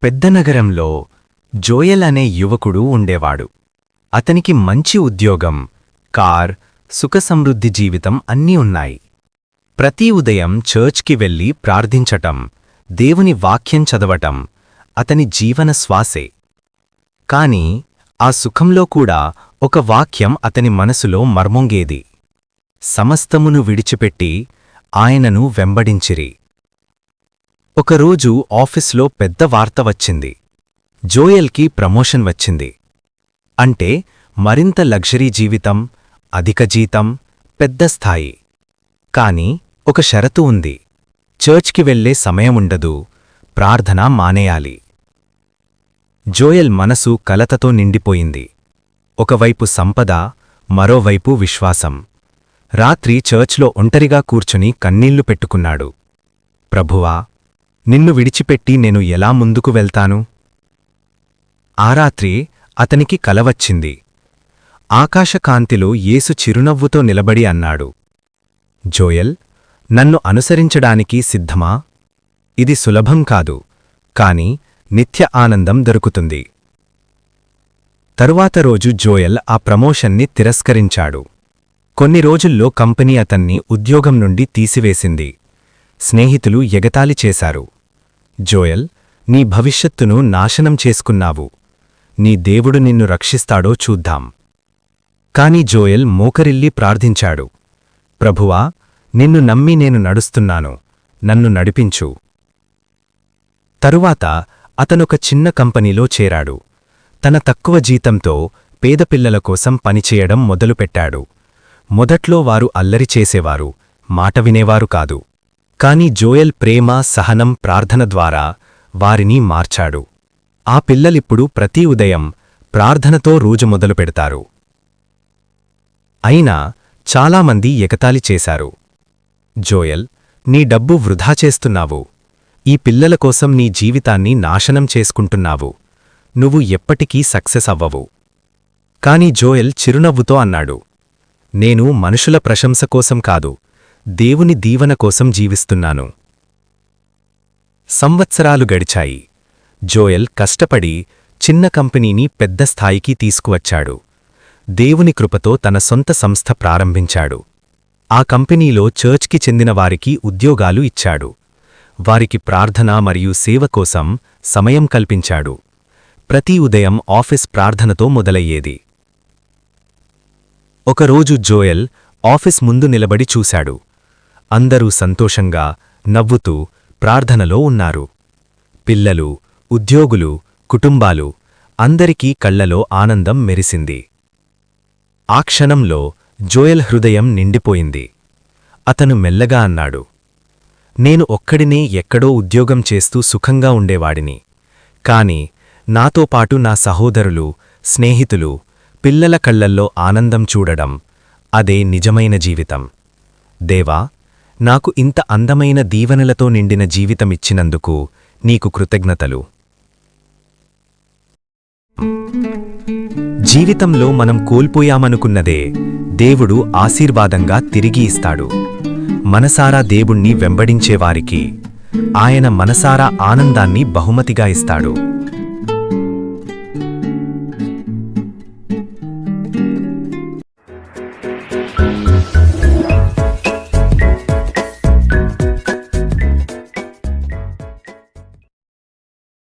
పెద్ద నగరంలో జోయల్ అనే యువకుడు ఉండేవాడు. అతనికి మంచి ఉద్యోగం, కార్, సుఖసమృద్ధి జీవితం అన్నీ ఉన్నాయి. ప్రతి ఉదయం చర్చ్కి వెళ్లి ప్రార్థించటం, దేవుని వాక్యం చదవటం అతని జీవన శ్వాసే. కాని ఆ సుఖంలో కూడా ఒక వాక్యం అతని మనసులో మర్మొంగేది. సమస్తమును విడిచిపెట్టి ఆయనను వెంబడించిరి. ఒకరోజు ఆఫీస్లో పెద్ద వార్త వచ్చింది. జోయల్కి ప్రమోషన్ వచ్చింది. అంటే మరింత లగ్జరీ జీవితం, అధిక జీతం, పెద్ద స్థాయి. కాని ఒక షరతు ఉంది. చర్చ్కి వెళ్లే సమయముండదు, ప్రార్థన మానేయాలి. జోయల్ మనసు కలతతో నిండిపోయింది. ఒకవైపు సంపద, మరోవైపు విశ్వాసం. రాత్రి చర్చ్లో ఒంటరిగా కూర్చుని కన్నీళ్లు పెట్టుకున్నాడు. ప్రభువా, నిన్ను విడిచిపెట్టి నేను ఎలా ముందుకు వెళ్తాను? ఆ రాత్రి అతనికి కల వచ్చింది. ఆకాశకాంతిలో యేసు చిరునవ్వుతో నిలబడి అన్నాడు, జోయల్, నన్ను అనుసరించడానికి సిద్ధమా? ఇది సులభం కాదు, కాని నిత్య ఆనందం దొరుకుతుంది. తరువాత రోజు జోయల్ ఆ ప్రమోషన్ని తిరస్కరించాడు. కొన్ని రోజుల్లో కంపెనీ అతన్ని ఉద్యోగం నుండి తీసివేసింది. స్నేహితులు ఎగతాళి చేశారు. జోయల్, నీ భవిష్యత్తును నాశనం చేసుకున్నావు. నీ దేవుడు నిన్ను రక్షిస్తాడో చూద్దాం. కాని జోయల్ మోకరిల్లి ప్రార్థించాడు. ప్రభువా, నిన్ను నమ్మి నేను నడుస్తున్నాను, నన్ను నడిపించు. తరువాత అతనొక చిన్న కంపెనీలో చేరాడు. తన తక్కువ జీతంతో పేద పిల్లల కోసం పనిచేయడం మొదలుపెట్టాడు. మొదట్లో వారు అల్లరి చేసేవారు, మాట వినేవారు కాదు. కాని జోయల్ ప్రేమ, సహనం, ప్రార్థన ద్వారా వారిని మార్చాడు. ఆ పిల్లలిప్పుడు ప్రతి ఉదయం ప్రార్థనతో రోజు మొదలుపెడతారు. అయినా చాలామంది ఎగతాళి చేశారు. జోయల్, నీ డబ్బు వృధా చేస్తున్నావు. ఈ పిల్లల కోసం నీ జీవితాన్ని నాశనం చేసుకుంటున్నావు. నువ్వు ఎప్పటికీ సక్సెస్ అవ్వవు. కాని జోయల్ చిరునవ్వుతో అన్నాడు, నేను మనుషుల ప్రశంస కోసం కాదు, దేవుని దీవెన కోసం జీవిస్తున్నాను. సంవత్సరాలు గడిచాయి. జోయల్ కష్టపడి చిన్న కంపెనీని పెద్ద స్థాయికి తీసుకువచ్చాడు. దేవుని కృపతో తన సొంత సంస్థ ప్రారంభించాడు. ఆ కంపెనీలో చర్చ్కి చెందిన వారికి ఉద్యోగాలు ఇచ్చాడు. వారికి ప్రార్థన మరియు సేవ కోసం సమయం కల్పించాడు. ప్రతి ఉదయం ఆఫీస్ ప్రార్థనతో మొదలయ్యేది. ఒకరోజు జోయల్ ఆఫీస్ ముందు నిలబడి చూశాడు. అందరూ సంతోషంగా, నవ్వుతూ ప్రార్థనలో ఉన్నారు. పిల్లలు, ఉద్యోగులు, కుటుంబాలు, అందరికీ కళ్లలో ఆనందం మెరిసింది. ఆ క్షణంలో జోయల్ హృదయం నిండిపోయింది. అతను మెల్లగా అన్నాడు, నేను ఒక్కడినే ఎక్కడో ఉద్యోగం చేస్తూ సుఖంగా ఉండేవాడిని. కాని నాతో పాటు నా సహోదరులు, స్నేహితులు, పిల్లల కళ్లల్లో ఆనందం చూడడం, అదే నిజమైన జీవితం. దేవా, నాకు ఇంత అందమైన దీవెనలతో నిండిన జీవితమిచ్చినందుకు నీకు కృతజ్ఞతలు. జీవితంలో మనం కోల్పోయామనుకున్నదే దేవుడు ఆశీర్వాదంగా తిరిగి ఇస్తాడు. మనసారా దేవుణ్ణి వెంబడించేవారికి ఆయన మనసారా ఆనందాన్ని బహుమతిగా ఇస్తాడు.